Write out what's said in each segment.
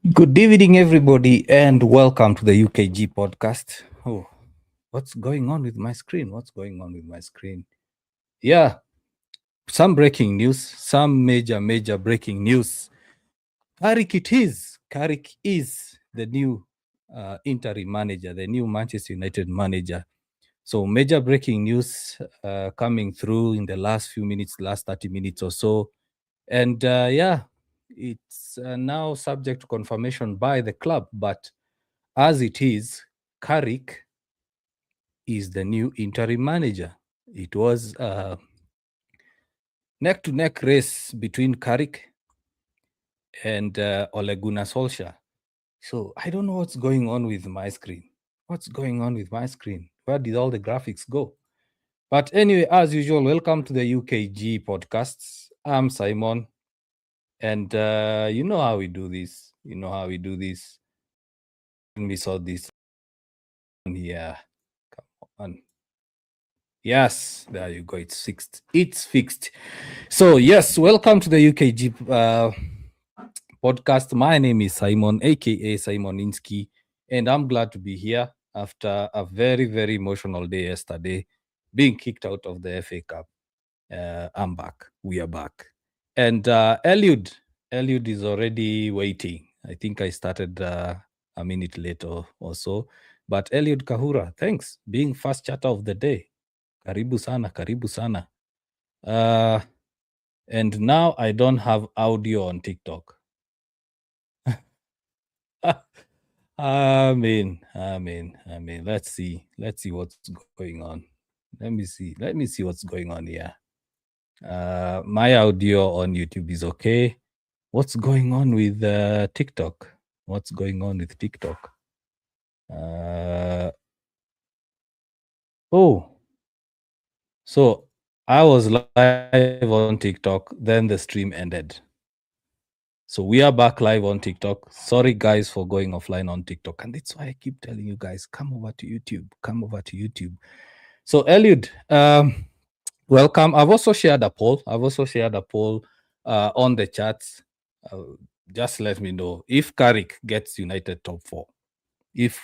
Good evening, everybody, and welcome to the UKG podcast. Oh, what's going on with my screen? What's going on with my screen? Yeah, some breaking news, some major breaking news. Carrick is the new interim manager, the new Manchester United manager. So, major breaking news coming through in the last few minutes, last 30 minutes or so. And it's now subject to confirmation by the club, but as it is, Carrick is the new interim manager. It was a neck-to-neck race between Carrick and Gunnar Solskjaer. So I don't know what's going on with my screen. What's going on with my screen? Where did all the graphics go? But anyway, as usual, welcome to the UKG podcasts. I'm Simon, and you know how we do this. Let me sort this. Yeah, come on. Yes, there you go. It's fixed. It's fixed. So, yes, welcome to the UKG podcast. My name is Simon, aka Simoninski, and I'm glad to be here after a very emotional day yesterday, being kicked out of the FA Cup. I'm back. We are back. And Eliud is already waiting. I think I started a minute late or so. But Eliud Kahura, thanks. Being first chatter of the day. Karibu sana, karibu sana. And now I don't have audio on TikTok. Amen. Let's see what's going on. Let me see what's going on here. My audio on YouTube is okay. What's going on with TikTok? What's going on with TikTok? So I was live on TikTok, then the stream ended. So we are back live on TikTok. Sorry, guys, for going offline on TikTok. And that's why I keep telling you guys, come over to YouTube. Come over to YouTube. So, Eliud, welcome. I've also shared a poll. On the chats. Just let me know if Carrick gets United top 4. If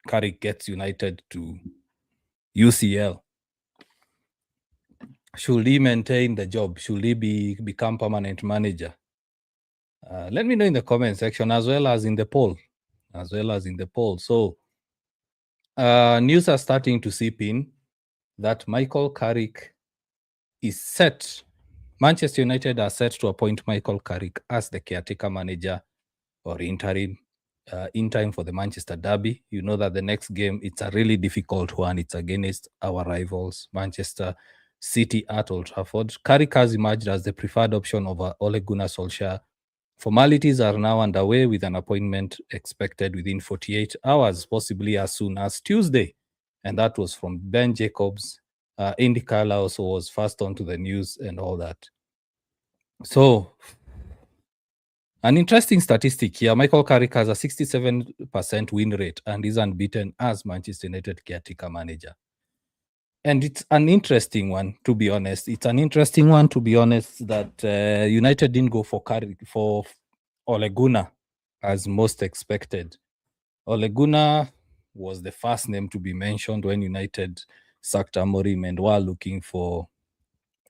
Carrick gets United to UCL, should he maintain the job? Should he become permanent manager? Let me know in the comment section as well as in the poll. So news are starting to seep in that Michael Carrick is set. Manchester United are set to appoint Michael Carrick as the caretaker manager or interim in time for the Manchester derby. You know that the next game, it's a really difficult one. It's against our rivals, Manchester City at Old Trafford. Carrick has emerged as the preferred option over Ole Gunnar Solskjaer. Formalities are now underway with an appointment expected within 48 hours, possibly as soon as Tuesday. And that was from Ben Jacobs. Indy Carla also was first onto the news and all that. So, an interesting statistic here. Michael Carrick has a 67% win rate and is unbeaten as Manchester United caretaker manager. And it's an interesting one, to be honest. That United didn't go for Ole Gunnar as most expected. Ole Gunnar was the first name to be mentioned when United sacked Amorim and were looking for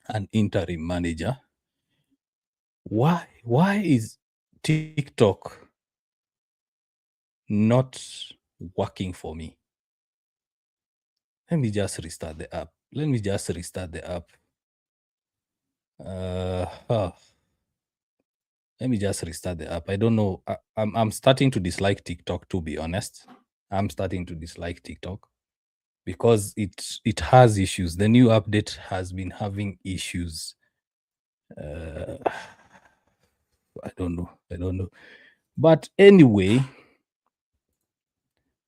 an interim manager. Why is TikTok not working for me? Let me just restart the app. Let me just restart the app. I don't know. I'm starting to dislike TikTok, to be honest. I'm starting to dislike TikTok because it has issues. The new update has been having issues. I don't know. But anyway,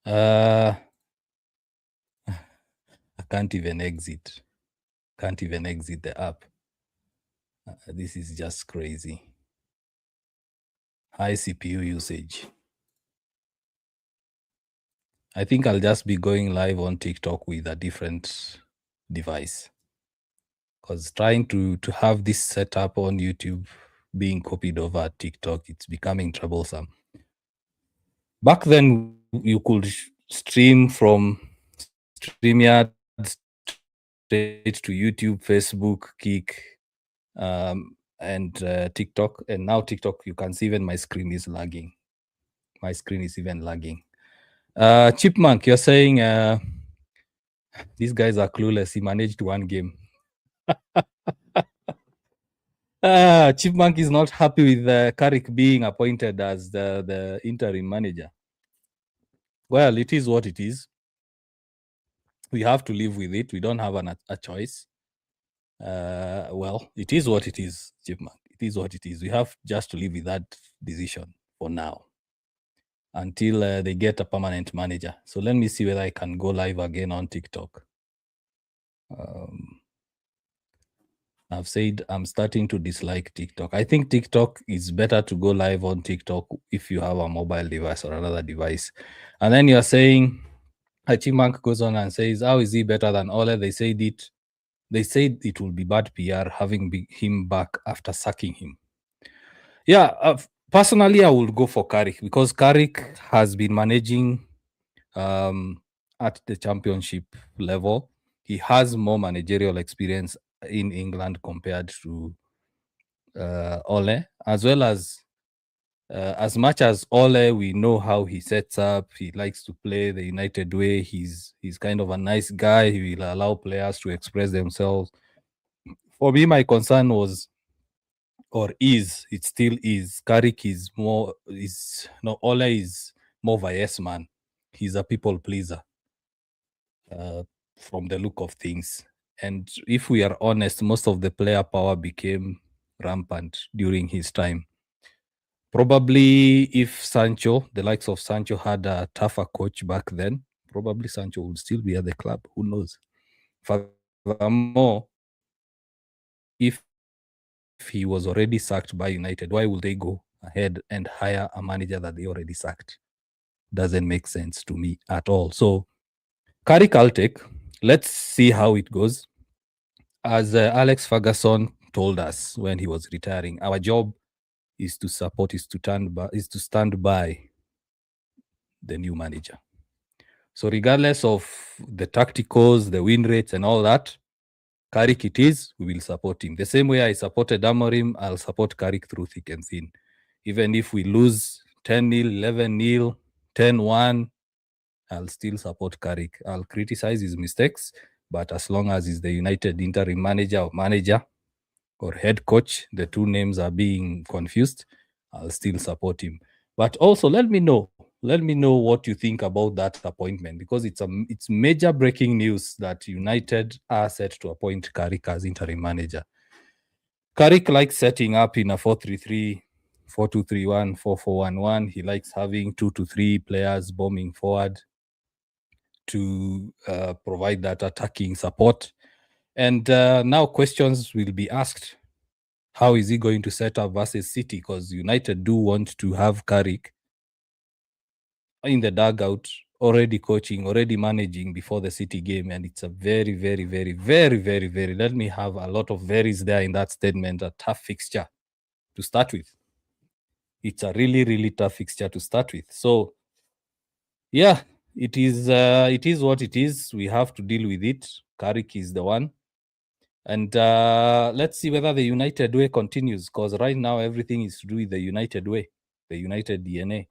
I can't even exit the app. This is just crazy. High CPU usage. I think I'll just be going live on TikTok with a different device, because trying to have this set up on YouTube being copied over TikTok. It's becoming troublesome. Back then, you could stream from StreamYard straight to YouTube, Facebook, Kick, and TikTok. And now TikTok, you can see even my screen is lagging. My screen is even lagging. Chipmunk, you're saying these guys are clueless. He managed one game. Chipmunk is not happy with Carrick being appointed as the interim manager. Well, it is what it is. We have to live with it. We don't have a choice. Well, it is what it is, Chipmunk. It is what it is. We have just to live with that decision for now until they get a permanent manager. So let me see whether I can go live again on TikTok. I've said I'm starting to dislike TikTok. I think TikTok is better to go live on TikTok if you have a mobile device or another device. And then you're saying, Chipmunk goes on and says, how is he better than Ole? They said it will be bad PR having him back after sacking him. Yeah, personally, I would go for Carrick because Carrick has been managing at the championship level. He has more managerial experience in England compared to Ole, as well as much as Ole, we know how he sets up. He likes to play the United way. He's kind of a nice guy. He will allow players to express themselves. For me, my concern was, or is, it still is, Carrick is more, Ole is more of a yes man. He's a people pleaser from the look of things. And if we are honest, most of the player power became rampant during his time. Probably if Sancho, the likes of Sancho, had a tougher coach back then, probably Sancho would still be at the club. Who knows? Furthermore, if he was already sacked by United, why would they go ahead and hire a manager that they already sacked? Doesn't make sense to me at all. So, Carrick, I'll take. Let's see how it goes. As Alex Ferguson told us when he was retiring, our job is to support, is to stand by the new manager. So regardless of the tacticals, the win rates and all that, Carrick it is, we will support him. The same way I supported Amorim, I'll support Carrick through thick and thin. Even if we lose 10-0, 11-0, 10-1, I'll still support Carrick. I'll criticize his mistakes, but as long as he's the United interim manager or head coach, the two names are being confused, I'll still support him. But also let me know what you think about that appointment, because it's major breaking news that United are set to appoint Carrick as interim manager. Carrick likes setting up in a 4-3-3, 4-2-3-1, 4-4-1-1. He likes having 2 to 3 players bombing forward to provide that attacking support. And now questions will be asked. How is he going to set up versus City? Because United do want to have Carrick in the dugout, already coaching, already managing before the City game. And it's a very, very, very, very, very, very, let me have a lot of veries there in that statement, a tough fixture to start with. It's a really, really tough fixture to start with. So, yeah, it is what it is. We have to deal with it. Carrick is the one. And let's see whether the United way continues, because right now everything is to do with the United way, the United DNA.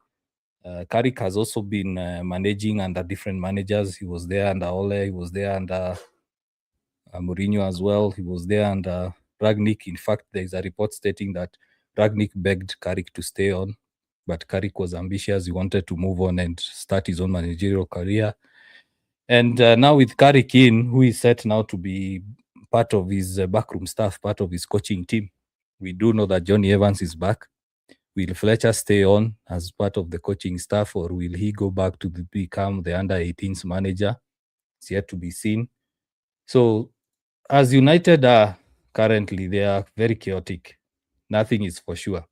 Carrick has also been managing under different managers. He was there under Ole, he was there under Mourinho as well. He was there under Ragnick. In fact, there is a report stating that Ragnick begged Carrick to stay on, but Carrick was ambitious. He wanted to move on and start his own managerial career. And now with Carrick in, who is set now to be part of his backroom staff, part of his coaching team, we do know that Johnny Evans is back. Will Fletcher stay on as part of the coaching staff, or will he go back to become the under-18s manager? It's yet to be seen. So, as United are currently, they are very chaotic. Nothing is for sure.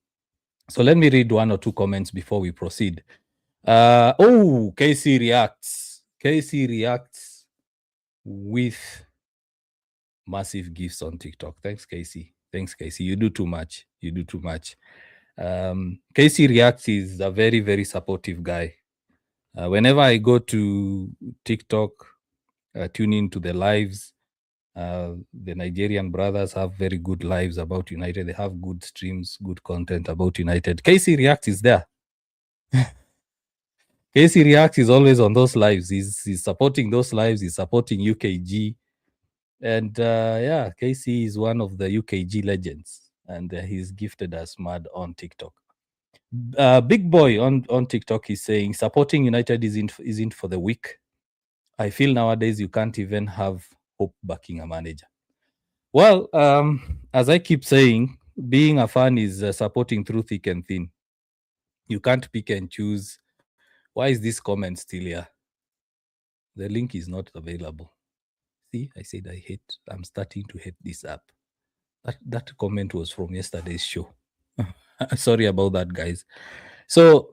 So let me read 1 or 2 comments before we proceed. KC reacts. KC reacts with massive gifts on TikTok. Thanks, Casey. You do too much. You do too much. Casey Reacts is a very, very supportive guy. Whenever I go to TikTok, tune into the lives, the Nigerian brothers have very good lives about United. They have good streams, good content about United. Casey Reacts is there. Casey Reacts is always on those lives. He's supporting those lives. He's supporting UKG. And yeah, Casey is one of the UKG legends. And he's gifted us mad on TikTok. Big Boy on TikTok is saying supporting United isn't for the weak. I feel nowadays you can't even have hope backing a manager. Well, as I keep saying, being a fan is supporting through thick and thin. You can't pick and choose. Why is this comment still here? The link is not available. See, I said I'm starting to hate this app. That comment was from yesterday's show. Sorry about that, guys. So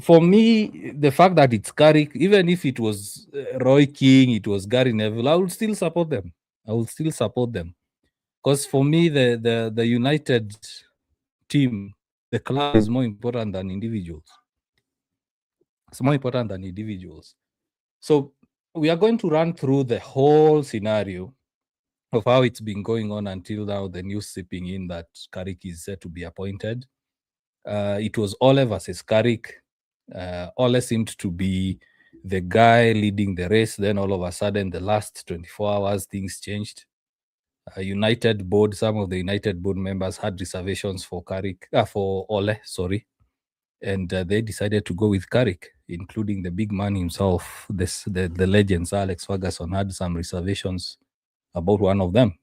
for me, the fact that it's Carrick, even if it was Roy King, it was Gary Neville, I would still support them. Because for me, the United team, the club is more important than individuals. It's more important than individuals. So we are going to run through the whole scenario of how it's been going on until now, the news seeping in that Carrick is set to be appointed. It was Ole versus Carrick. Ole seemed to be the guy leading the race. Then all of a sudden, the last 24 hours, things changed. Some of the United board members had reservations for Ole, sorry. And they decided to go with Carrick, including the big man himself. The legend, Sir Alex Ferguson, had some reservations about one of them.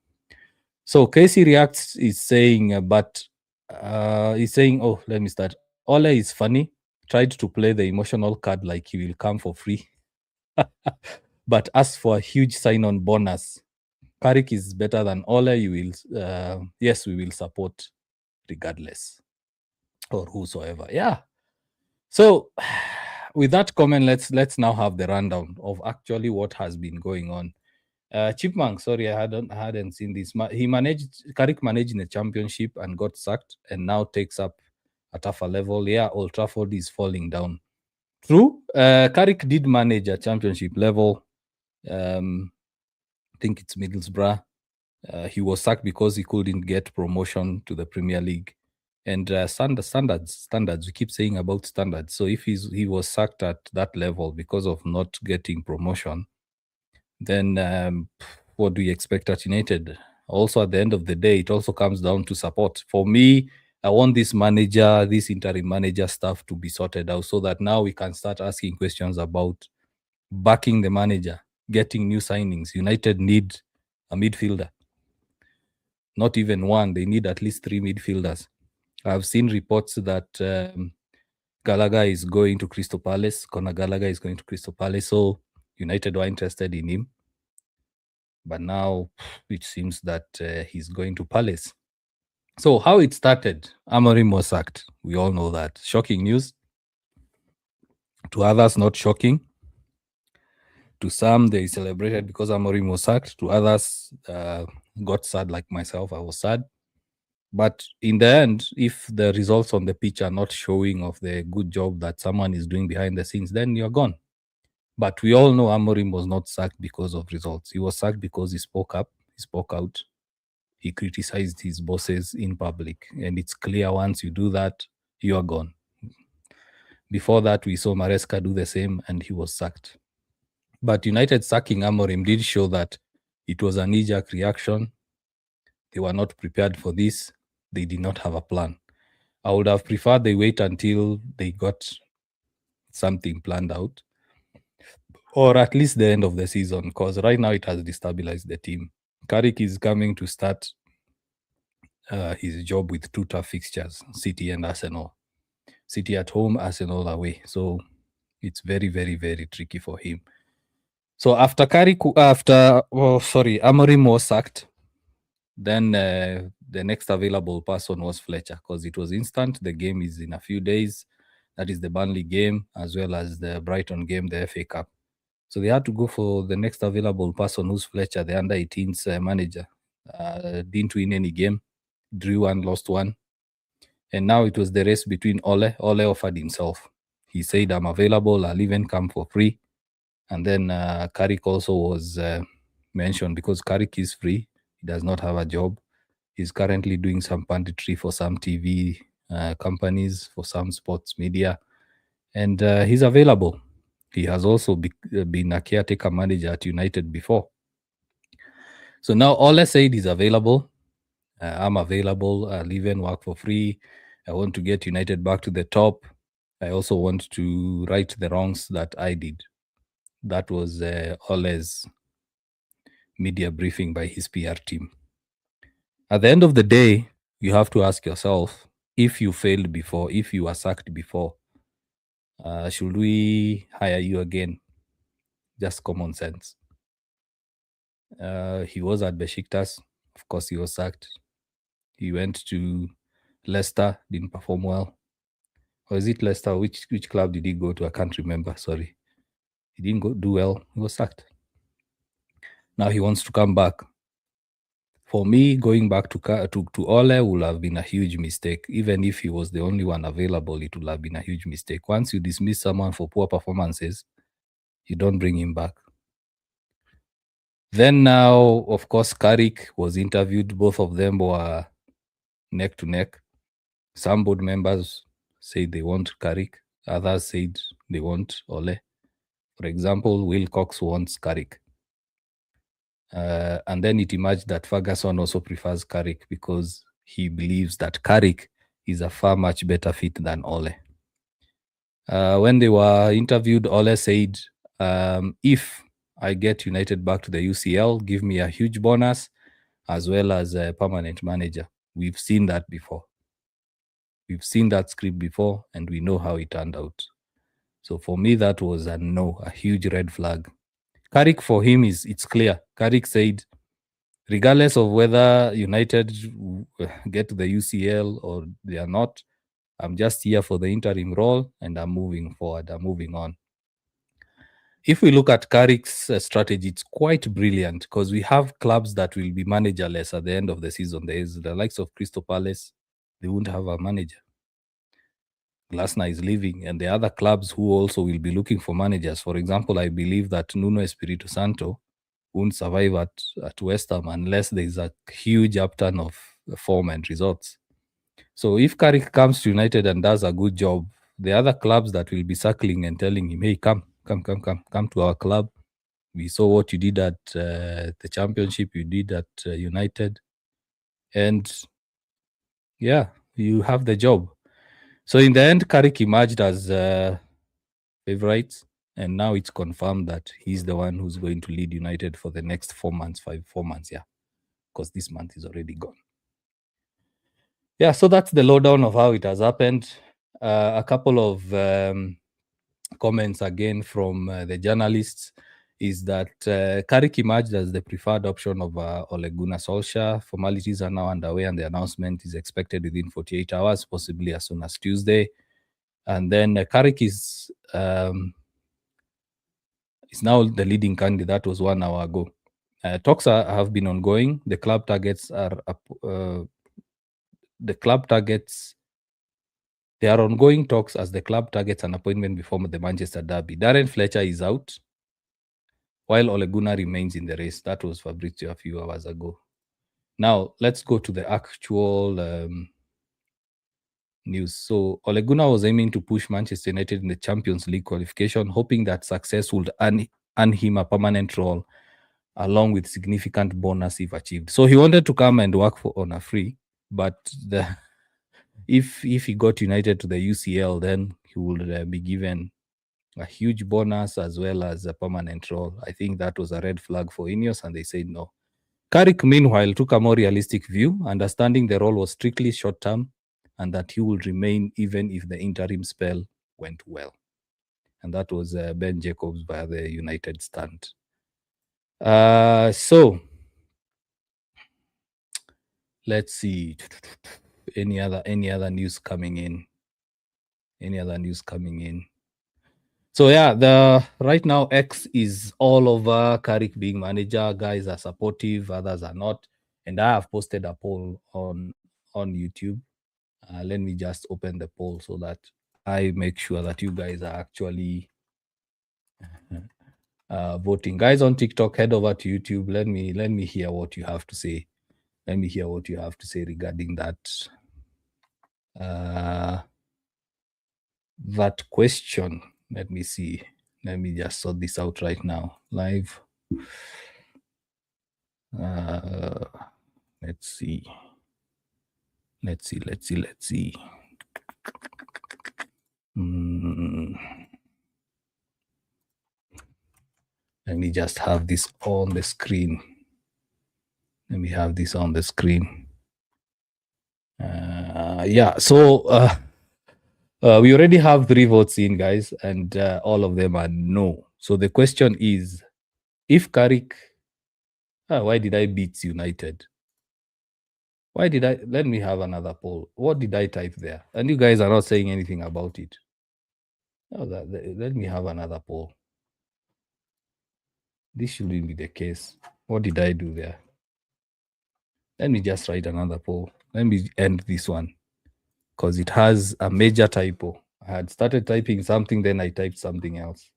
So Casey Reacts is saying, oh, let me start. Ole is funny, tried to play the emotional card like he will come for free, but asked for a huge sign-on bonus. Carrick is better than Ole. Yes, we will support regardless, or whosoever. Yeah. So with that comment, let's now have the rundown of actually what has been going on. Chipmunk, sorry, I hadn't seen this. Carrick managed in the championship and got sacked, and now takes up a tougher level. Yeah, Old Trafford is falling down. True. Carrick did manage a championship level. I think it's Middlesbrough. He was sacked because he couldn't get promotion to the Premier League. And standards. We keep saying about standards. So if he was sacked at that level because of not getting promotion, then what do you expect at United? Also, at the end of the day, it also comes down to support. For me, I want this interim manager stuff to be sorted out so that now we can start asking questions about backing the manager, getting new signings. United need a midfielder. Not even one. They need at least 3 midfielders. I've seen reports that Gallagher is going to Crystal Palace. Conor Gallagher is going to Crystal Palace. So United were interested in him. But now it seems that he's going to Palace. So how it started, Amorim was sacked. We all know that. Shocking news. To others, not shocking. To some, they celebrated because Amorim was sacked. To others, got sad like myself. I was sad. But in the end, if the results on the pitch are not showing of the good job that someone is doing behind the scenes, then you're gone. But we all know Amorim was not sacked because of results. He was sacked because he spoke up, he spoke out, he criticized his bosses in public. And it's clear once you do that, you are gone. Before that, we saw Maresca do the same and he was sacked. But United sacking Amorim did show that it was a knee-jerk reaction. They were not prepared for this. They did not have a plan. I would have preferred they wait until they got something planned out, or at least the end of the season, because right now it has destabilized the team. Carrick is coming to start his job with 2 tough fixtures, City and Arsenal. City at home, Arsenal away. So it's very, very, very tricky for him. So after Amorim was sacked, then the next available person was Fletcher, because it was instant. The game is in a few days. That is the Burnley game, as well as the Brighton game, the FA Cup. So they had to go for the next available person, who's Fletcher, the under-18s manager. Didn't win any game. drew one, lost one. And now it was the race between Ole. Ole offered himself. He said, I'm available. I'll even come for free. And then Carrick also was mentioned because Carrick is free. He does not have a job. He's currently doing some punditry for some TV companies, for some sports media. And he's available. He has also been a caretaker manager at United before. So now Ole said he's available. I'm available. I'll even work for free. I want to get United back to the top. I also want to right the wrongs that I did. That was Ole's media briefing by his PR team. At the end of the day, you have to ask yourself, if you failed before, if you were sacked before, should we hire you again? Just common sense. He was at Besiktas. Of course, he was sacked. He went to Leicester, didn't perform well. Or is it Leicester? Which club did he go to? I can't remember. Sorry. He didn't do well. He was sacked. Now he wants to come back. For me, going back to Ole would have been a huge mistake. Even if he was the only one available, it would have been a huge mistake. Once you dismiss someone for poor performances, you don't bring him back. Then now, of course, Carrick was interviewed. Both of them were neck to neck. Some board members said they want Carrick. Others said they want Ole. For example, Will Cox wants Carrick. And then it emerged that Ferguson also prefers Carrick because he believes that Carrick is a far much better fit than Ole. When they were interviewed, Ole said, if I get United back to the UCL, give me a huge bonus as well as a permanent manager. We've seen that before. We've seen that script before, and we know how it turned out. So for me, that was a no, a huge red flag. Carrick, for him, it's clear. Carrick said, regardless of whether United get to the UCL or they are not, I'm just here for the interim role and I'm moving forward. I'm moving on. If we look at Carrick's strategy, it's quite brilliant because we have clubs that will be managerless at the end of the season. There is the likes of Crystal Palace. They won't have a manager. Glasner is leaving, and the other clubs who also will be looking for managers. For example, I believe that Nuno Espirito Santo won't survive at West Ham unless there is a huge upturn of form and results. So if Carrick comes to United and does a good job, the other clubs that will be circling and telling him, hey, come to our club. We saw what you did at the Championship, you did at United. And yeah, you have the job. So in the end, Carrick emerged as favorites, and now it's confirmed that he's the one who's going to lead United for the next 4 months, 4 months, yeah, because this month is already gone. Yeah, so that's the lowdown of how it has happened. A couple of comments again from the journalists is that Carrick emerged as the preferred option of Ole Gunnar Solskjaer. Formalities are now underway and the announcement is expected within 48 hours, possibly as soon as Tuesday. And then Carrick is now the leading candidate. That was 1 hour ago. Talks have been ongoing. The club targets are there are ongoing talks as the club targets an appointment before the Manchester derby. Darren Fletcher is out, while Ole Gunnar remains in the race. That was Fabrizio a few hours ago. Now, let's go to the actual news. So, Ole Gunnar was aiming to push Manchester United in the Champions League qualification, hoping that success would earn him a permanent role, along with significant bonus if achieved. So, he wanted to come and work on a free, but if he got United to the UCL, then he would be given a huge bonus as well as a permanent role. I think that was a red flag for Ineos, and they said no. Carrick, meanwhile, took a more realistic view, understanding the role was strictly short-term and that he would remain even if the interim spell went well. And that was Ben Jacobs via the United stand. So, let's see. Any other news coming in? So yeah, right now X is all over Carrick being manager. Guys are supportive, others are not. And I have posted a poll on on YouTube. Let me just open the poll so that I make sure that you guys are actually voting. Guys on TikTok, head over to YouTube. Let me hear what you have to say. Let me hear what you have to say regarding that that question. Let me see. Let me just sort this out right now. Live. Let's see. Let's see. Let me just have this on the screen. Let me have this on the screen. Yeah, so we already have 3 votes in, guys, and all of them are no. So the question is, if Carrick... why did I beat United? Why did I... Let me have another poll. What did I type there? And you guys are not saying anything about it. Oh, let me have another poll. This shouldn't be the case. What did I do there? Let me just write another poll. Let me end this one because it has a major typo. I had started typing something, then I typed something else.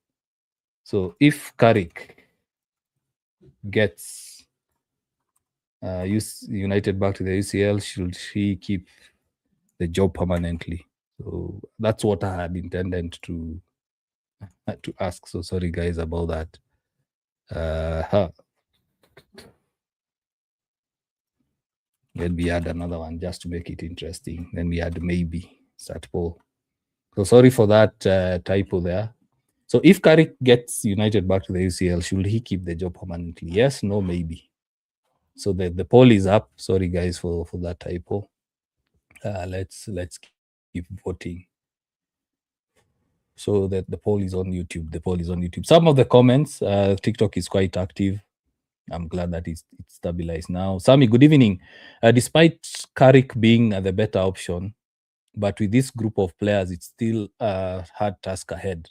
So if Carrick gets United back to the UCL, should he keep the job permanently? So that's what I had intended to ask. So sorry, guys, about that. Let me add another one just to make it interesting. Then we add maybe start poll. So sorry for that typo there. So if Carrick gets United back to the UCL, should he keep the job permanently? Yes, no, maybe. So the poll is up. Sorry, guys, for that typo. Let's keep voting. So that the poll is on YouTube. The poll is on YouTube. Some of the comments, TikTok is quite active. I'm glad that it's stabilized now. Sammy, good evening. Despite Carrick being the better option, but with this group of players, it's still a hard task ahead.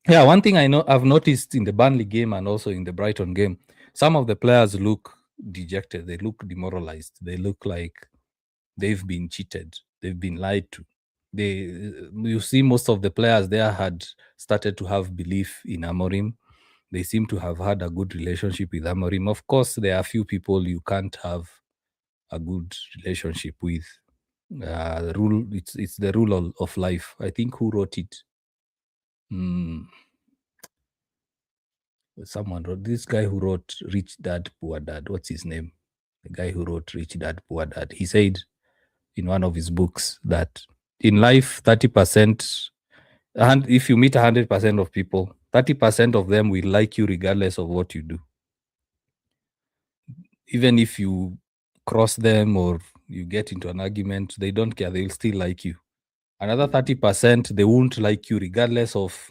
Yeah, one thing I've noticed in the Burnley game and also in the Brighton game, some of the players look dejected. They look demoralized. They look like they've been cheated. They've been lied to. You see, most of the players there had started to have belief in Amorim. They seem to have had a good relationship with Amorim. Of course, there are a few people you can't have a good relationship with. The rule, it's the rule of life. I think who wrote it? Someone wrote, this guy who wrote Rich Dad Poor Dad. What's his name? The guy who wrote Rich Dad Poor Dad. He said in one of his books that in life, 30%, and if you meet 100% of people, 30% of them will like you regardless of what you do. Even if you cross them or you get into an argument, they don't care. They'll still like you. Another 30%, they won't like you regardless of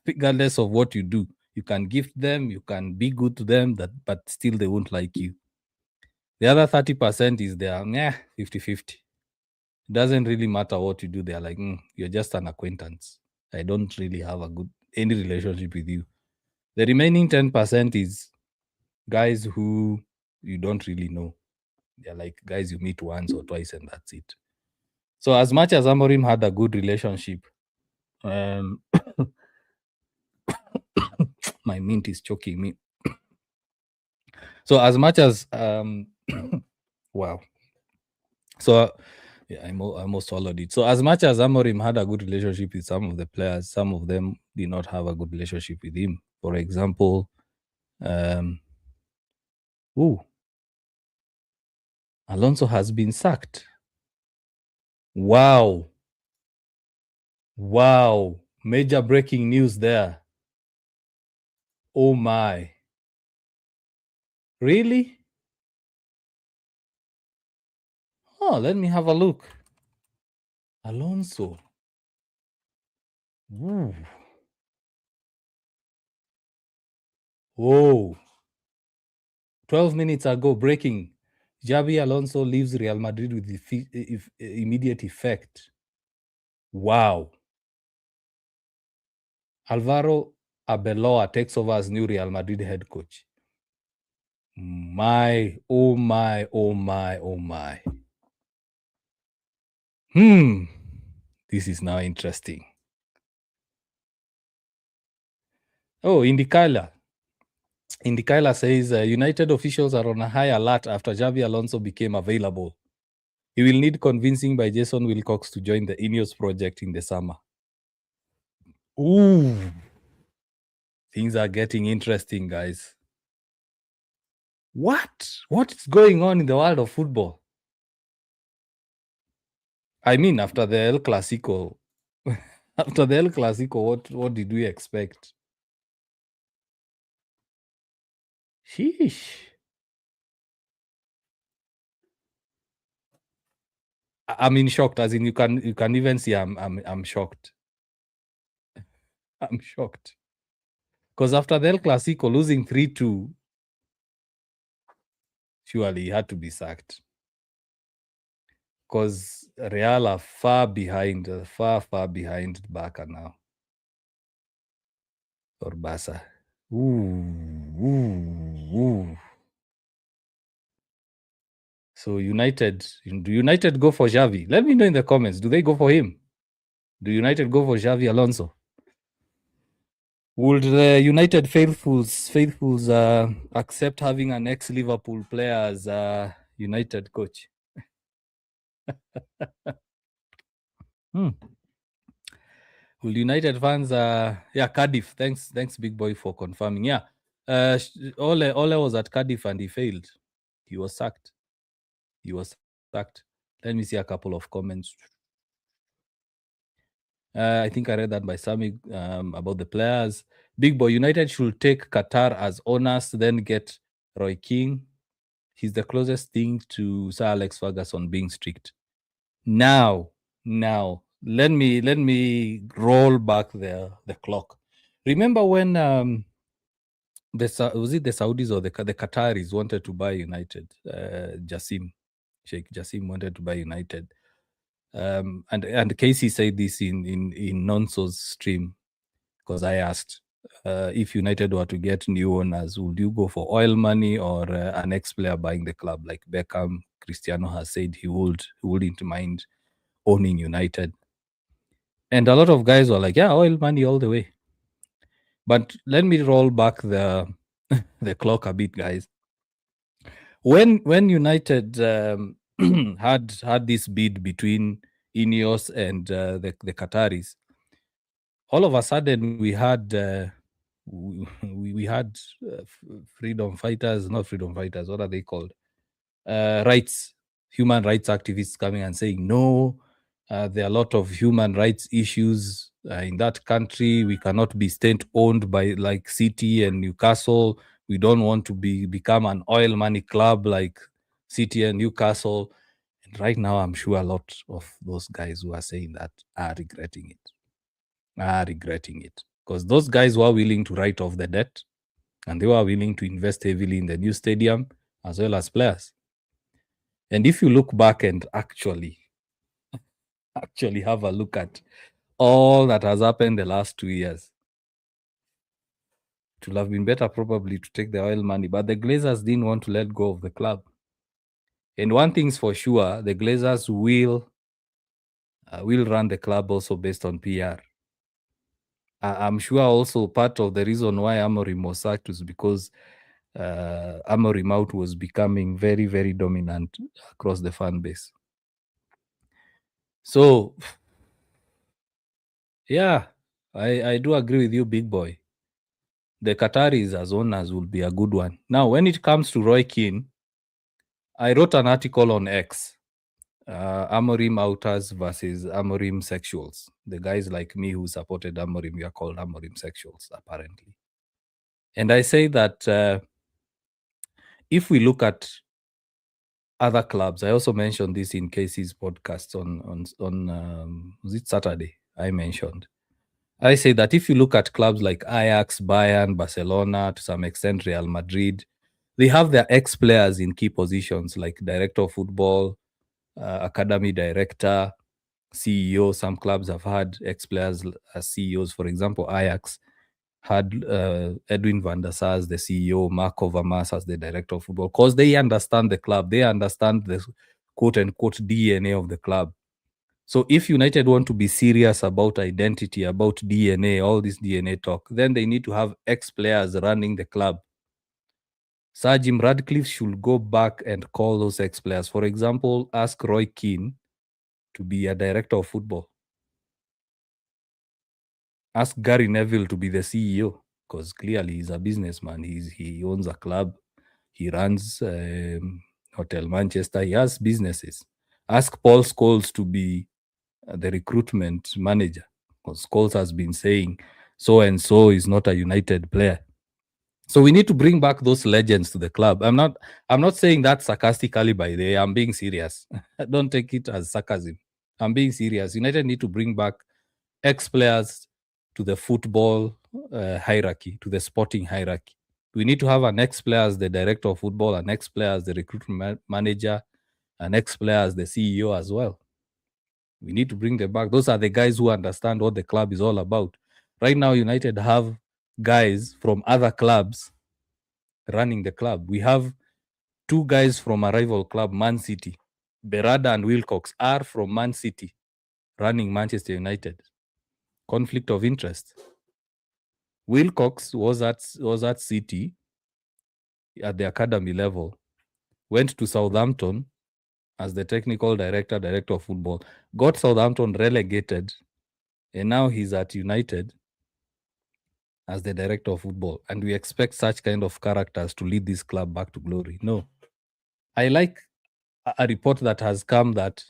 what you do. You can gift them, you can be good to them, but still they won't like you. The other 30% is their 50-50. It doesn't really matter what you do. They're like, you're just an acquaintance. I don't really have any relationship with you. The remaining 10% is guys who you don't really know. They're like guys you meet once or twice and that's it. So as much as Amorim had a good relationship, my mint is choking me. So as much as wow. So yeah, I almost swallowed it. So as much as Amorim had a good relationship with some of the players, some of them did not have a good relationship with him. For example, Alonso has been sacked. Wow. Major breaking news there. Oh my. Really? Oh, let me have a look. Alonso. Ooh. Whoa. 12 minutes ago, breaking. Xabi Alonso leaves Real Madrid with immediate effect. Wow. Alvaro Arbeloa takes over as new Real Madrid head coach. My, oh my, oh my, oh my. This is now interesting. Oh, Indikaila says United officials are on a high alert after Xavi Alonso became available. He will need convincing by Jason Wilcox to join the Ineos project in the summer. Ooh. Things are getting interesting, guys. What is going on in the world of football? I mean, after the El Clasico, what did we expect? Sheesh. I'm in shocked. As in, you can even see I'm shocked. I'm shocked because after the El Clasico losing 3-2, surely he had to be sacked. Because Real are far behind, far behind Barca now. Or Barca. Ooh. So do United go for Xavi? Let me know in the comments. Do they go for him? Do United go for Xavi Alonso? Would the United faithfuls accept having an ex-Liverpool player as United coach? Will United fans Cardiff. Thanks Big Boy for confirming. Yeah. Ole was at Cardiff and he failed. He was sacked. Let me see a couple of comments. I think I read that by Sami about the players. Big Boy, United should take Qatar as owners, then get Roy King. He's the closest thing to Sir Alex Ferguson being strict. Now, let me roll back the clock. Remember when was it the Saudis or the Qataris wanted to buy United? Sheikh Jassim wanted to buy United. And Casey said this in Nonso's stream, because I asked if United were to get new owners, would you go for oil money or an ex-player buying the club? Like Beckham, Cristiano has said he wouldn't mind owning United. And a lot of guys were like, yeah, oil money all the way. But let me roll back the clock a bit, guys. When United had this bid between Ineos and the Qataris, all of a sudden we had freedom fighters, not freedom fighters, what are they called? Human rights activists coming and saying, no, there are a lot of human rights issues in that country. We cannot be state-owned by like City and Newcastle. We don't want to become an oil money club like City and Newcastle. And right now, I'm sure a lot of those guys who are saying that are regretting it. Because those guys were willing to write off the debt and they were willing to invest heavily in the new stadium as well as players. And if you look back and actually have a look at all that has happened the last 2 years, it would have been better probably to take the oil money. But the Glazers didn't want to let go of the club. And one thing's for sure, the Glazers will run the club also based on PR. I'm sure also part of the reason why Amorim was sacked was because Amorim out was becoming very, very dominant across the fan base. So, yeah, I do agree with you, Big Boy. The Qataris as owners will be a good one. Now, when it comes to Roy Keane, I wrote an article on X, Amorim outers versus Amorim sexuals. The guys like me who supported Amorim, we are called Amorim sexuals, apparently. And I say that if we look at other clubs, I also mentioned this in Casey's podcast on was it Saturday? I mentioned. I say that if you look at clubs like Ajax, Bayern, Barcelona, to some extent Real Madrid, they have their ex-players in key positions like director of football, academy director, CEO. Some clubs have had ex-players as CEOs. For example, Ajax had Edwin van der Sar as the CEO, Mark Overmars as the director of football, because they understand the club. They understand the quote-unquote DNA of the club. So if United want to be serious about identity, about DNA, all this DNA talk, then they need to have ex-players running the club. Sir Jim Radcliffe should go back and call those ex-players. For example, ask Roy Keane to be a director of football. Ask Gary Neville to be the CEO, because clearly he's a businessman. He owns a club. He runs Hotel Manchester. He has businesses. Ask Paul Scholes to be the recruitment manager, because Scholes has been saying so-and-so is not a United player. So we need to bring back those legends to the club. I'm not saying that sarcastically, by the way. I'm being serious. Don't take it as sarcasm. I'm being serious. United need to bring back ex-players to the football hierarchy, to the sporting hierarchy. We need to have an ex-player as the director of football, an ex-player as the recruitment manager, an ex-player as the CEO as well. We need to bring them back. Those are the guys who understand what the club is all about. Right now, United have guys from other clubs running the club. We have two guys from a rival club, Man City. Berada and Wilcox are from Man City, running Manchester United. Conflict of interest. Wilcox was at City at the academy level, went to Southampton as the technical director of football, got Southampton relegated, and now he's at United as the director of football. And we expect such kind of characters to lead this club back to glory. No. I like a report that has come that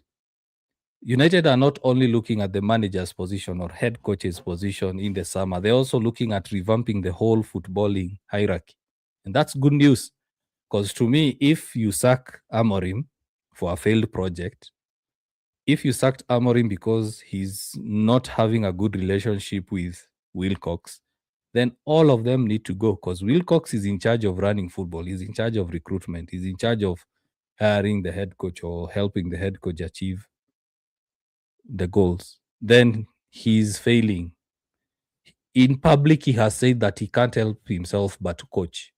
United are not only looking at the manager's position or head coach's position in the summer, they're also looking at revamping the whole footballing hierarchy. And that's good news, because to me, if you sack Amorim for a failed project, if you sacked Amorim because he's not having a good relationship with Wilcox, then all of them need to go, because Wilcox is in charge of running football. He's in charge of recruitment. He's in charge of hiring the head coach or helping the head coach achieve the goals. Then he's failing. In public, he has said that he can't help himself but to coach.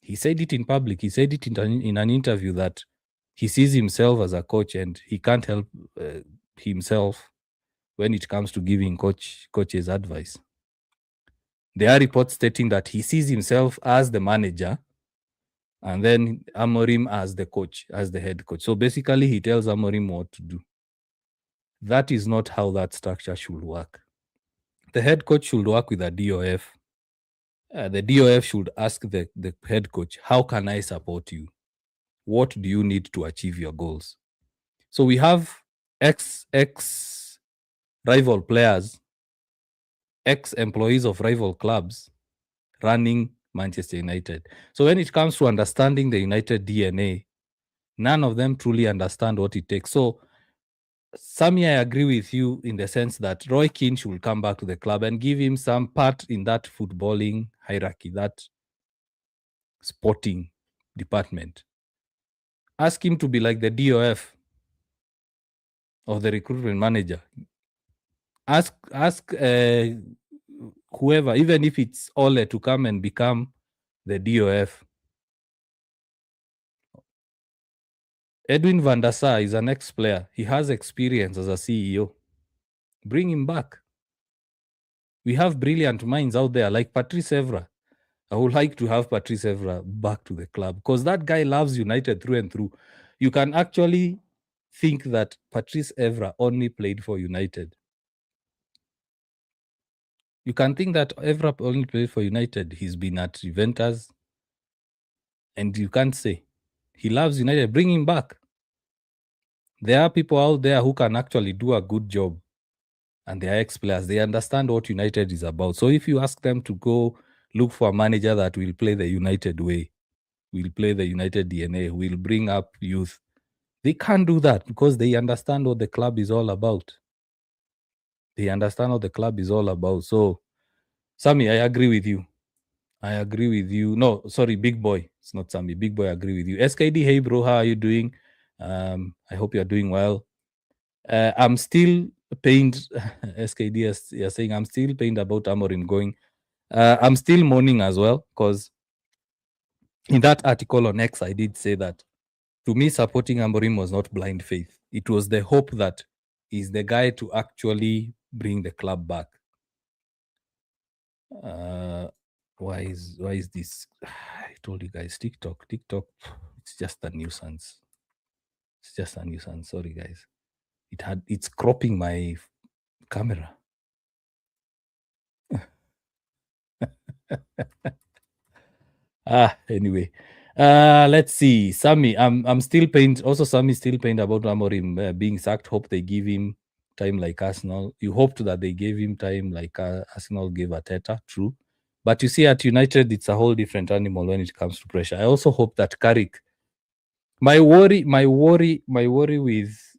He said it in public. He said it in an interview that he sees himself as a coach and he can't help himself when it comes to giving coaches advice. There are reports stating that he sees himself as the manager and then Amorim as the coach, as the head coach. So basically, he tells Amorim what to do. That is not how that structure should work. The head coach should work with a DOF. The DOF should ask the head coach, how can I support you? What do you need to achieve your goals? So we have ex-rival players, ex-employees of rival clubs running Manchester United. So when it comes to understanding the United DNA, none of them truly understand what it takes. So Sammy, I agree with you in the sense that Roy Keane should come back to the club and give him some part in that footballing hierarchy, that sporting department. Ask him to be like the DOF of the recruitment manager. Ask whoever, even if it's Ole, to come and become the DOF. Edwin van der Sar is an ex-player. He has experience as a CEO. Bring him back. We have brilliant minds out there like Patrice Evra. I would like to have Patrice Evra back to the club because that guy loves United through and through. You can actually think that Patrice Evra only played for United. You can think that Evra only played for United. He's been at Juventus. And you can't say. He loves United. Bring him back. There are people out there who can actually do a good job. And they are ex-players. They understand what United is about. So if you ask them to go look for a manager that will play the United way, will play the United DNA, will bring up youth, they can't do that because they understand what the club is all about. They understand what the club is all about. So, Sammy, I agree with you. I agree with you. No, sorry, Big Boy. It's not Sammy. Big Boy, I agree with you. SKD, hey, bro, how are you doing? I hope you're doing well. I'm still pained. SKD is saying, I'm still pained about Amorim going. I'm still mourning as well because in that article on X, I did say that to me, supporting Amorim was not blind faith. It was the hope that he's the guy to actually bring the club back. Why is this? I told you guys, TikTok, it's just a nuisance. It's just a nuisance. Sorry, guys. It's cropping my camera. Anyway. Let's see. Sammy, I'm still pained. Also, Sammy still pained about Amorim being sacked. Hope they give him time like Arsenal. You hoped that they gave him time like Arsenal gave Arteta. True, but you see, at United, it's a whole different animal when it comes to pressure. I also hope that Carrick. My worry with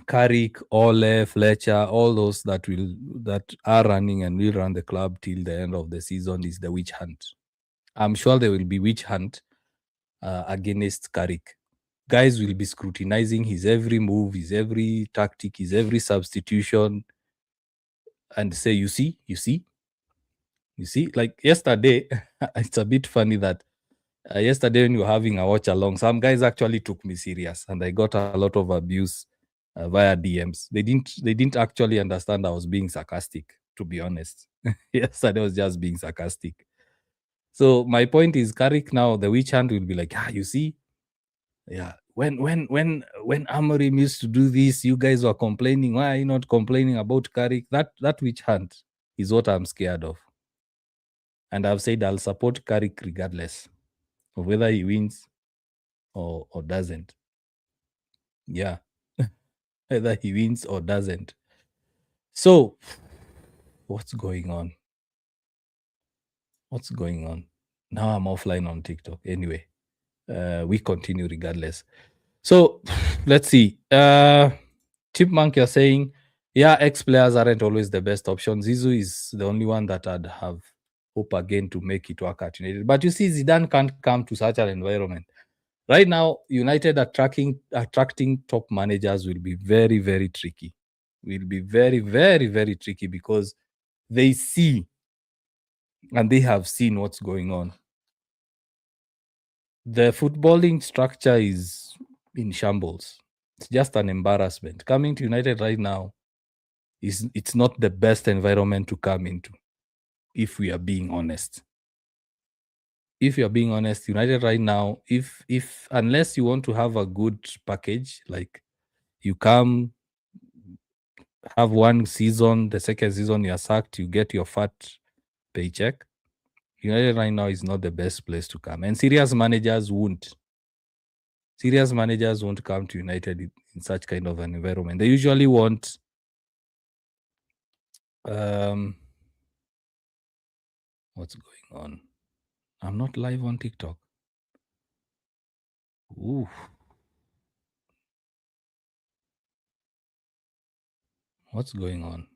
Carrick, Ole, Fletcher, all those that are running and will run the club till the end of the season is the witch hunt. I'm sure there will be witch hunt against Carrick. Guys will be scrutinizing his every move, his every tactic, his every substitution, and say, you see, like yesterday, it's a bit funny that yesterday when we were having a watch along, some guys actually took me serious, and I got a lot of abuse via DMs. They didn't actually understand I was being sarcastic, to be honest. Yesterday I was just being sarcastic. So my point is, Carrick now, the witch hunt will be like, you see, yeah. When Amorim used to do this, you guys were complaining. Why are you not complaining about Carrick? That witch hunt is what I'm scared of. And I've said I'll support Carrick regardless of whether he wins or doesn't. Yeah. Whether he wins or doesn't. So, what's going on? What's going on? Now I'm offline on TikTok. Anyway, we continue regardless. So, let's see. Chipmunk, you're saying, yeah, ex-players aren't always the best option. Zizou is the only one that I'd have hope again to make it work at United. But you see, Zidane can't come to such an environment. Right now, United attracting top managers will be very, very tricky. Will be very, very, very tricky because they see and they have seen what's going on. The footballing structure is in shambles. It's just an embarrassment. Coming to United right now it's not the best environment to come into, if we are being honest. If you're being honest, United right now, if unless you want to have a good package, like you come have one season, the second season you're sacked, you get your fat paycheck. United right now is not the best place to come, and serious managers won't come to United in such kind of an environment. They usually want what's going on? I'm not live on TikTok. Ooh. What's going on?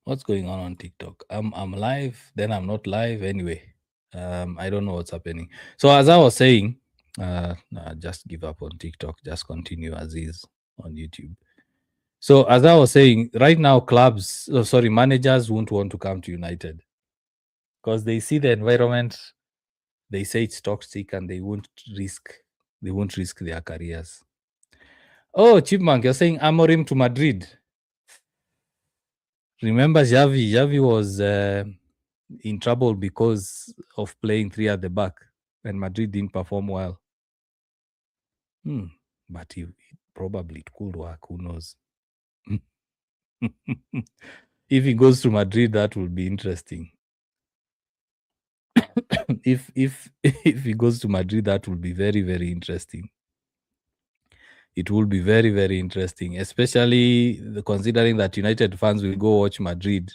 What's going on TikTok? I'm live, then I'm not live. Anyway, I don't know what's happening. So as I was saying, just give up on TikTok. Just continue as is on YouTube. So as I was saying, right now managers won't want to come to United because they see the environment. They say it's toxic, and they won't risk their careers. Oh, Chipmunk, you're saying Amorim to Madrid. Remember Xavi? Xavi was in trouble because of playing three at the back, and Madrid didn't perform well. But probably it could work. Who knows? If he goes to Madrid, that will be interesting. if he goes to Madrid, that will be very, very interesting. It will be very, very interesting, especially considering that United fans will go watch Madrid.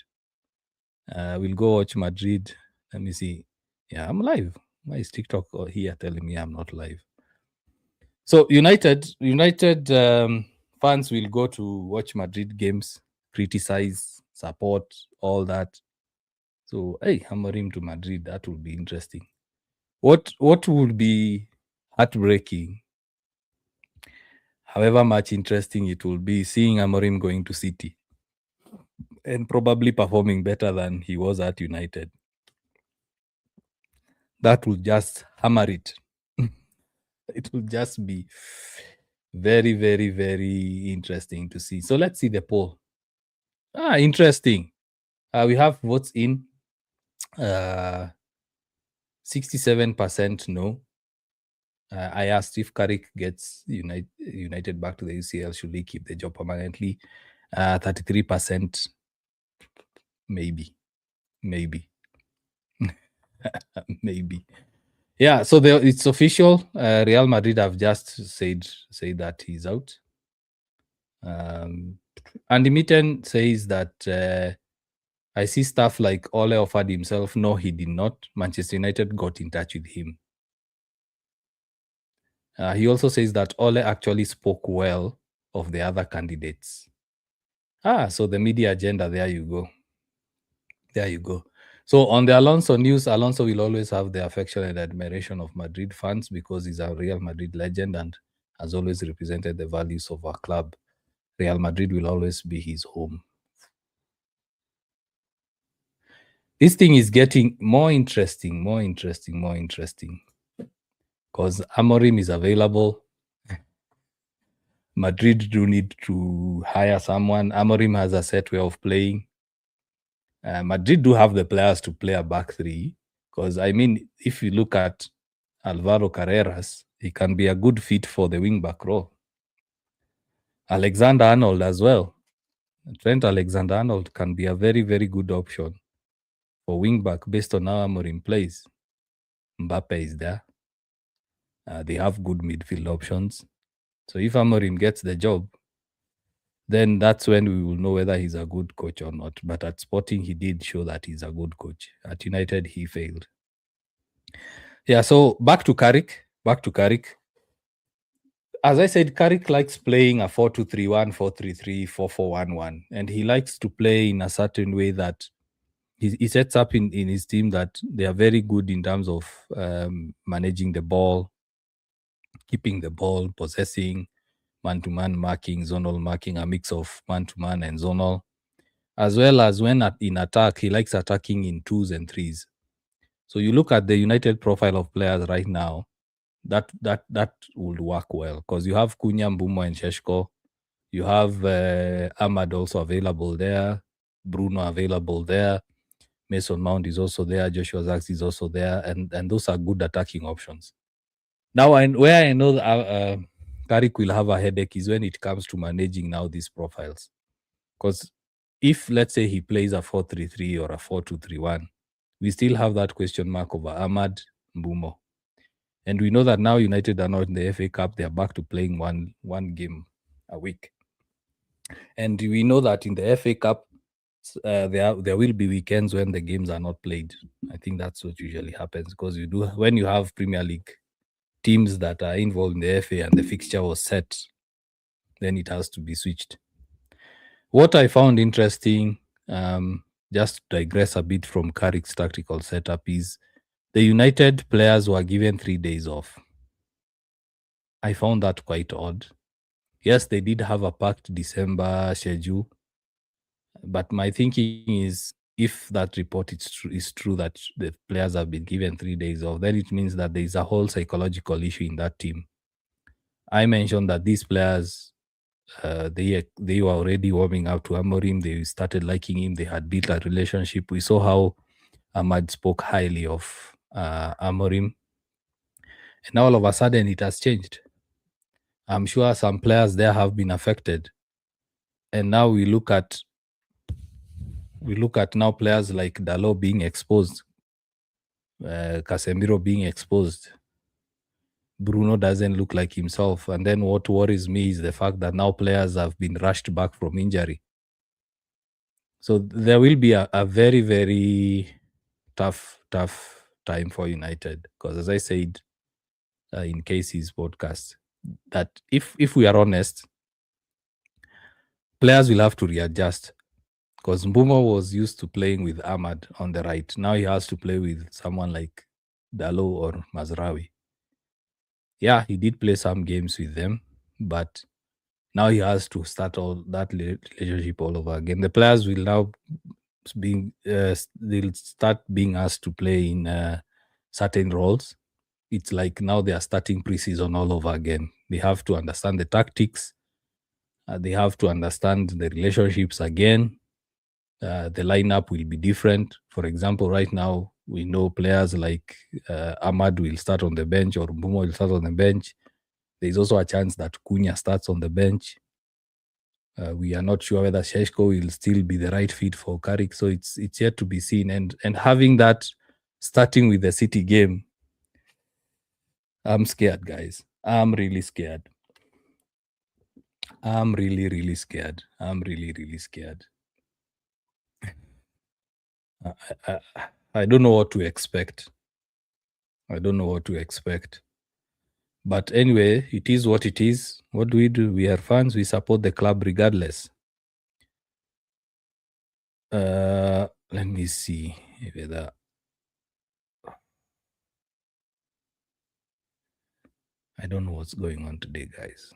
Let me see. Yeah, I'm live. Why is TikTok here telling me I'm not live? So United fans will go to watch Madrid games, criticize, support, all that. So, hey, Amorim to Madrid, that would be interesting. What would be heartbreaking, however much interesting it will be, seeing Amorim going to City. and probably performing better than he was at United. That will just hammer it. It will just be very, very, very interesting to see. So let's see the poll. Interesting. We have votes in. 67% no. I asked if Carrick gets United back to the UCL, should he keep the job permanently? 33% maybe. Maybe. Maybe. Yeah, so it's official. Real Madrid have just said that he's out. Andy Mitten says that I see stuff like Ole offered himself. No, he did not. Manchester United got in touch with him. He also says that Ole actually spoke well of the other candidates. So the media agenda, there you go. There you go. So on the Alonso news, Alonso will always have the affection and admiration of Madrid fans because he's a Real Madrid legend and has always represented the values of our club. Real Madrid will always be his home. This thing is getting more interesting. Because Amorim is available. Madrid do need to hire someone. Amorim has a set way of playing. Madrid do have the players to play a back three. Because, I mean, if you look at Alvaro Carreras, he can be a good fit for the wing-back role. Alexander-Arnold as well. Trent Alexander-Arnold can be a very, very good option for wing-back based on how Amorim plays. Mbappe is there. They have good midfield options. So if Amorim gets the job, then that's when we will know whether he's a good coach or not. But at Sporting, he did show that he's a good coach. At United, he failed. Yeah, so back to Carrick. As I said, Carrick likes playing a 4-2-3-1, 4-3-3, 4-4-1-1. And he likes to play in a certain way that he sets up in his team that they are very good in terms of managing the ball, keeping the ball, possessing, man-to-man marking, zonal marking, a mix of man-to-man and zonal. As well as when in attack, he likes attacking in 2s and 3s. So you look at the United profile of players right now, that would work well because you have Cunha, Mbumo, and Sheshko. You have Ahmad also available there, Bruno available there, Mason Mount is also there, Joshua Zirkzee is also there, and those are good attacking options. Now, where I know Carrick will have a headache is when it comes to managing now these profiles. Because if, let's say, he plays a 4-3-3 or a 4-2-3-1, we still have that question mark over Ahmad, Mbumo. And we know that now United are not in the FA Cup. They are back to playing one game a week. And we know that in the FA Cup, there will be weekends when the games are not played. I think that's what usually happens because when you have Premier League teams that are involved in the FA and the fixture was set, then it has to be switched. What I found interesting, just to digress a bit from Carrick's tactical setup, is the United players were given 3 days off. I found that quite odd. Yes, they did have a packed December schedule, but my thinking is if that report is true that the players have been given 3 days off, then it means that there is a whole psychological issue in that team. I mentioned that these players, they were already warming up to Amorim. They started liking him. They had built a relationship. We saw how Ahmad spoke highly of Amorim. And now all of a sudden it has changed. I'm sure some players there have been affected. And now we look at now players like Dalot being exposed, Casemiro being exposed. Bruno doesn't look like himself. And then what worries me is the fact that now players have been rushed back from injury. So there will be a very, very tough time for United. Because as I said in Casey's podcast, that if we are honest, players will have to readjust. Because Mbumo was used to playing with Ahmad on the right. Now he has to play with someone like Dalot or Mazraoui. Yeah, he did play some games with them, but Now he has to start all that relationship all over again. The players will now they'll start being asked to play in certain roles. It's like now they are starting preseason all over again. They have to understand the tactics. They have to understand the relationships again. The lineup will be different. For example, right now we know players like Ahmad will start on the bench or Mbumo will start on the bench. There's also a chance that Cunha starts on the bench. We are not sure whether Sheshko will still be the right fit for Carrick, so it's yet to be seen. And having that starting with the City game, I'm scared, guys. I'm really scared. I'm really, really scared. I'm really, really scared. I don't know what to expect. I don't know what to expect. But anyway, it is what it is. What do? We are fans. We support the club regardless. Let me see whether I don't know what's going on today, guys.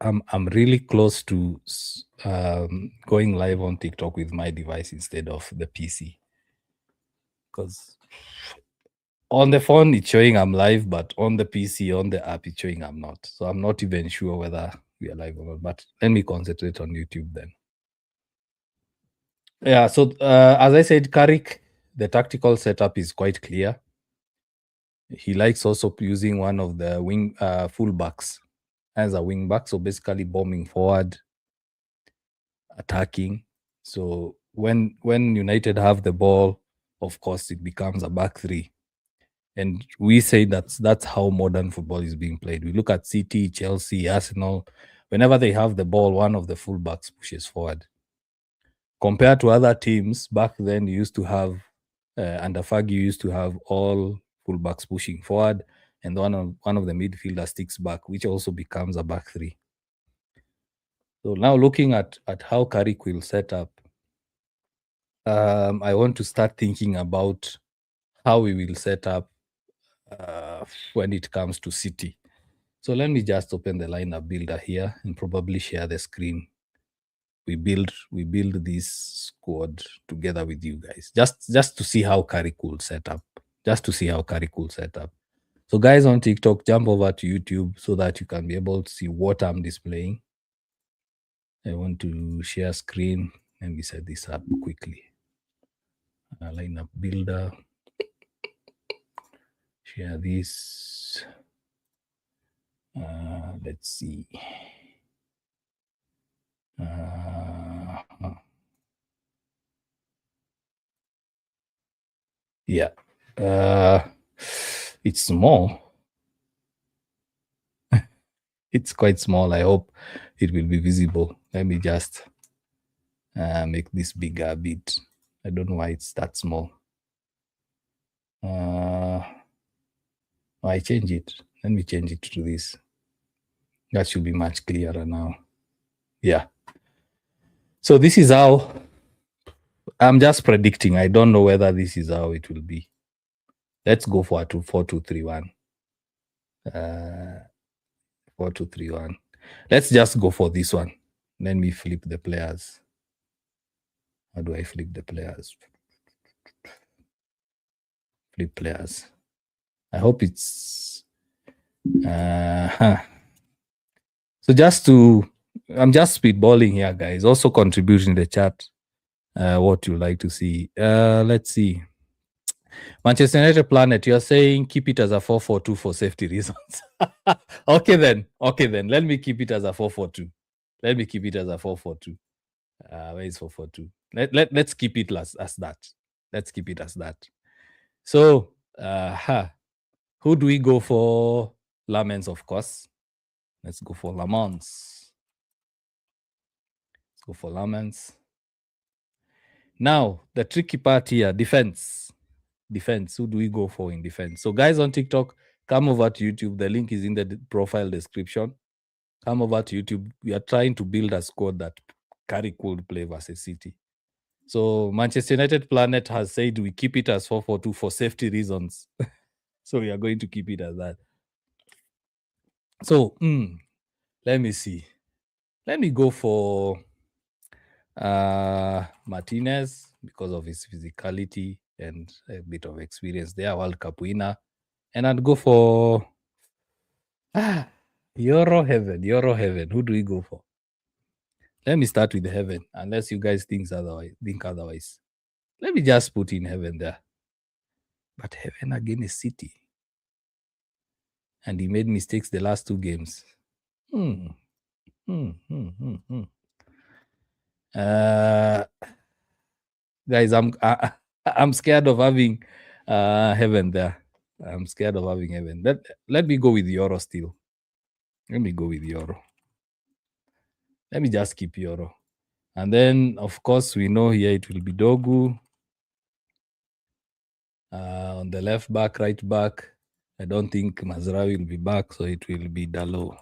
I'm really close to going live on TikTok with my device instead of the PC, because on the phone it's showing I'm live, but on the PC, on the app, it's showing I'm not. So I'm not even sure whether we are live or not. But let me concentrate on YouTube then. Yeah. So as I said, Carrick, the tactical setup is quite clear. He likes also using one of the wing fullbacks as a wing back, so basically bombing forward, attacking. So when United have the ball, of course it becomes a back three, and we say that's how modern football is being played. We look at City, Chelsea, Arsenal. Whenever they have the ball, one of the fullbacks pushes forward. Compared to other teams back then, you used to have under Fergie, you used to have all fullbacks pushing forward, and one of the midfielders sticks back, which also becomes a back three. So now looking at how Carrick will set up, I want to start thinking about how we will set up when it comes to City. So let me just open the lineup builder here and probably share the screen. We build this squad together with you guys, just to see how Carrick will set up. Just to see how Carrick will set up. So guys on TikTok, jump over to YouTube so that you can be able to see what I'm displaying. I want to share screen. Let me set this up quickly. Lineup builder. Share this. Let's see. Yeah. It's small. It's quite small. I hope it will be visible. Let me just make this bigger a bit. I don't know why it's that small. I change it. Let me change it to this. That should be much clearer now. Yeah. So this is how I'm just predicting. I don't know whether this is how it will be. Let's go for a 4-2-3-1. 4-2-3-1. Let's just go for this one. Let me flip the players. How do I flip the players? Flip players. I hope it's so I'm just speedballing here, guys. Also contribute in the chat what you like to see. Let's see. Manchester United Planet, you're saying keep it as a 4-4-2 for safety reasons. Okay then. Let me keep it as a 4-4-2. Let me keep it as a 4-4-2. Where is 4-4-2? Let's keep it as that. Let's keep it as that. So, who do we go for? Lamens, of course. Let's go for Lamens. Let's go for Lamens. Now, the tricky part here, defense. Defense. Who do we go for in defense? So, guys on TikTok, come over to YouTube. The link is in the profile description. Come over to YouTube. We are trying to build a squad that Carrick could play versus City. So Manchester United Planet has said we keep it as 4-4-2 for safety reasons. So we are going to keep it as that. So let me see. Let me go for Martinez because of his physicality and a bit of experience there, World Cup winner. And I'd go for Euro Heaven. Euro Heaven. Who do we go for? Let me start with Heaven, unless you guys think otherwise. Let me just put in Heaven there. But Heaven against City. And he made mistakes the last two games. Guys, I'm scared of having Heaven there. I'm scared of having Heaven. Let me go with Euro still. Let me go with Euro. Let me just keep Euro. And then, of course, we know here it will be Dogu. On the left back, right back. I don't think Mazraoui will be back, so it will be Diogo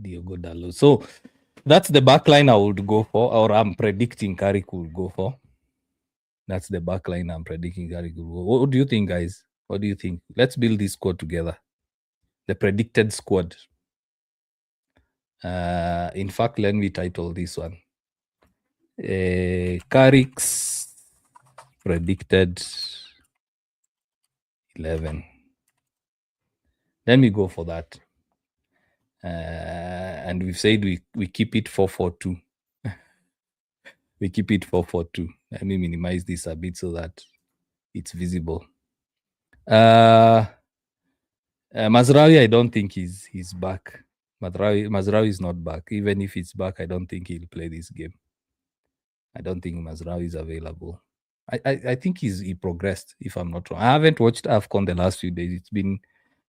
Dalot. So that's the back line I would go for, or I'm predicting Carrick will go for. That's the back line I'm predicting Carrick will go. What do you think, guys? What do you think? Let's build this squad together. The predicted squad. In fact, let me title this one. Carrick's predicted 11. Let me go for that. And we've said we keep it 4-4-2. We keep it 4-4-2. Let me minimize this a bit so that it's visible. Mazraoui, I don't think he's back. Mazraoui is not back. Even if it's back, I don't think he'll play this game. I don't think Mazraoui is available. I think he progressed, if I'm not wrong. I haven't watched AFCON the last few days.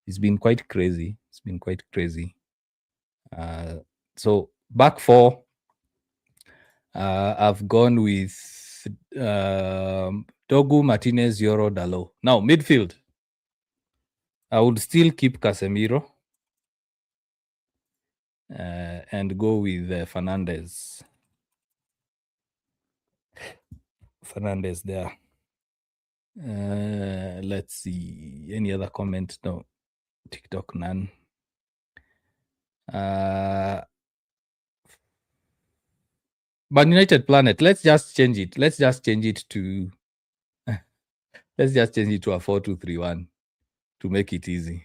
It's been quite crazy. It's been quite crazy. So back four, I've gone with Dogu, Martinez, Euro, Dalot. Now midfield, I would still keep Casemiro and go with Fernandes. Fernandes there. Let's see. Any other comment? No. TikTok, none. Man United Planet. Let's just change it. Let's just change it to a 4-2-3-1 to make it easy.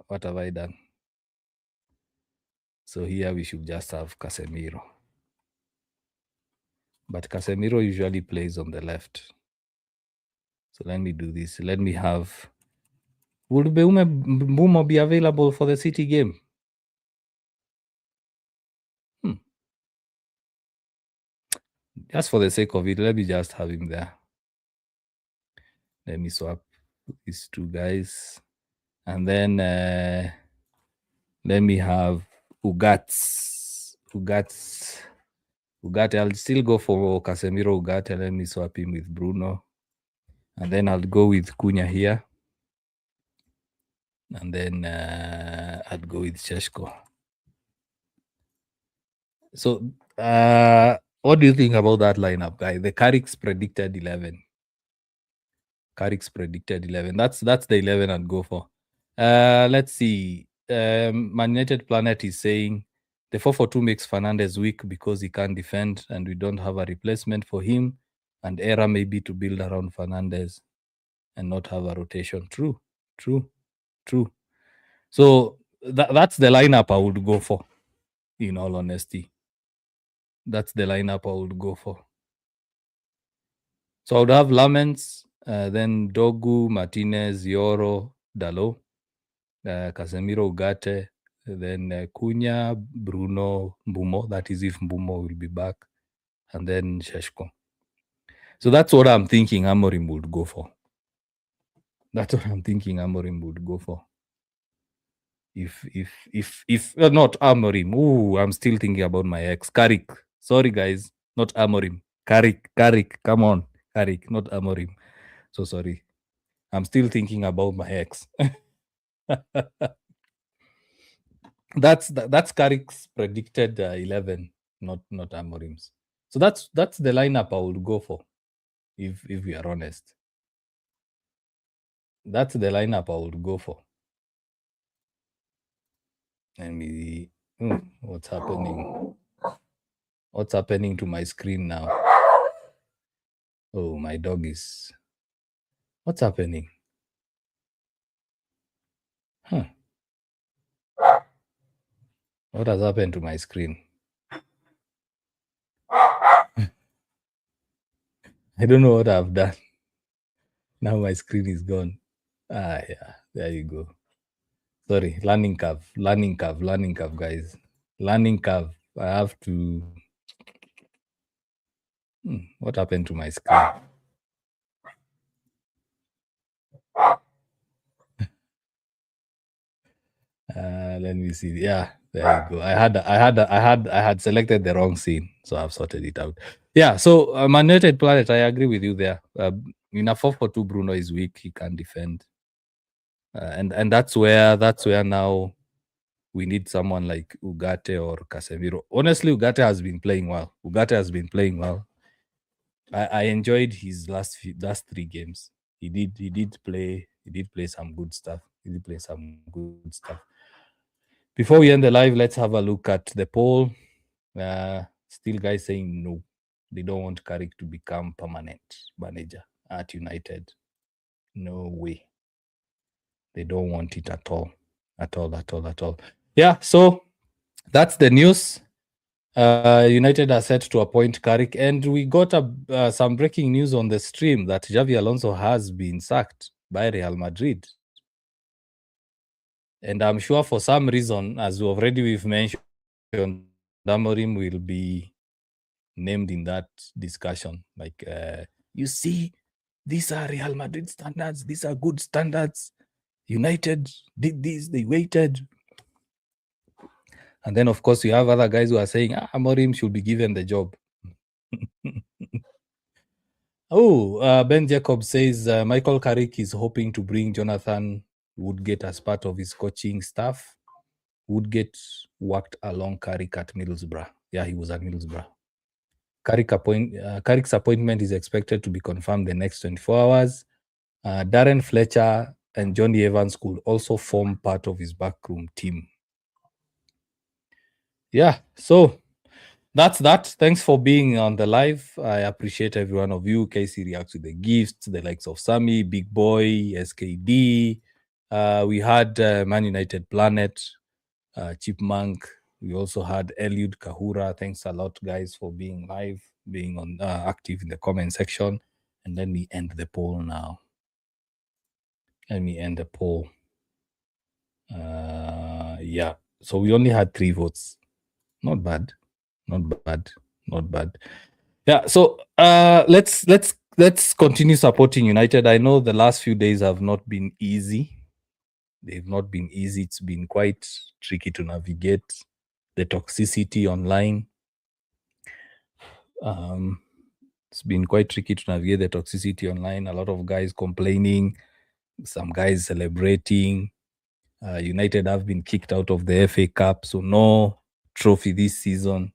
What have I done? So here we should just have Casemiro. But Casemiro usually plays on the left. So let me do this. Let me have... Would Mbeumo be available for the City game? Just for the sake of it, let me just have him there. Let me swap these two guys. And then let me have Ugarte. I'll still go for Casemiro Ugarte. Let me swap him with Bruno. And then I'll go with Cunha here. And then I'd go with Šeško. So what do you think about that lineup, guy? The Carrick's predicted 11. That's the 11 I'd go for. Let's see. Man United Planet is saying the 4-4-2 makes Fernandes weak because he can't defend and we don't have a replacement for him. And error may be to build around Fernandes and not have a rotation. True. So that's the lineup I would go for, in all honesty. That's the lineup I would go for. So I would have Lamens, then Dogu, Martinez, Yoro, Dalot, Casemiro, Ugarte, then Cunha, Bruno, Mbeumo. That is if Mbeumo will be back. And then Šeško. So that's what I'm thinking Amorim would go for. If not Amorim. Ooh, I'm still thinking about my ex. Carrick. Sorry, guys. Not Amorim. Carrick. Come on. Carrick, not Amorim. So sorry. I'm still thinking about my ex. That's Carrick's predicted 11, not Amorim's. So that's the lineup I would go for, if we are honest. That's the lineup I would go for. And what's happening? What's happening to my screen now? Oh, my dog is. What's happening? Huh. What has happened to my screen? I don't know what I've done. Now my screen is gone. Yeah, there you go. Sorry, learning curve, guys. Learning curve. I have to. What happened to my screen? Let me see. Yeah, there you go. I had selected the wrong scene, so I've sorted it out. Yeah. So Man United Planet, I agree with you there. In a 4-4-2, Bruno is weak. He can't defend, and that's where now we need someone like Ugarte or Casemiro. Honestly, Ugarte has been playing well. I enjoyed his last 3 games. He did play some good stuff. Before we end the live, let's have a look at the poll. Still guys saying no. They don't want Carrick to become permanent manager at United. No way. They don't want it at all. Yeah, so that's the news. United are set to appoint Carrick, and we got some breaking news on the stream that Xavi Alonso has been sacked by Real Madrid. And I'm sure for some reason, as we've mentioned, Amorim will be named in that discussion. Like, you see, these are Real Madrid standards. These are good standards. United did this. They waited. And then, of course, you have other guys who are saying, Amorim should be given the job. Ben Jacobs says Michael Carrick is hoping to bring Jonathan Woodgate as part of his coaching staff. Woodgate worked along Carrick at Middlesbrough. Yeah, he was at Middlesbrough. Carrick's appointment is expected to be confirmed the next 24 hours. Darren Fletcher and Johnny Evans could also form part of his backroom team. Yeah, so that's that. Thanks for being on the live. I appreciate every one of you. Casey reacts with the gifts, the likes of Sammy, Big Boy, SKD. We had Man United Planet, Chipmunk. We also had Eliud Kahura. Thanks a lot, guys, for being live, being on active in the comment section. And let me end the poll now. Yeah. So we only had 3 votes. Not bad. Yeah. So let's continue supporting United. I know the last few days have not been easy. They've not been easy. It's been quite tricky to navigate the toxicity online. It's been quite tricky to navigate the toxicity online. A lot of guys complaining, some guys celebrating. United have been kicked out of the FA Cup, so no trophy this season.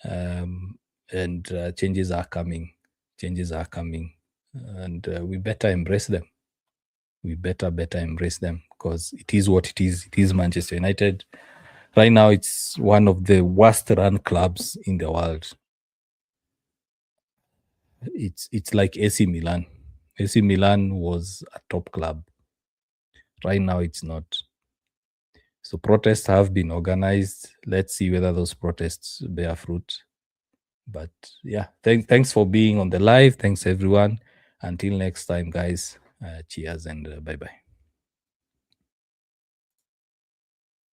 And changes are coming. And we better embrace them. We better embrace them, because it is what it is. It is Manchester United. Right now, it's one of the worst run clubs in the world. It's like AC Milan. AC Milan was a top club. Right now, it's not. So protests have been organized. Let's see whether those protests bear fruit. But yeah, thanks for being on the live. Thanks, everyone. Until next time, guys. Cheers and bye-bye.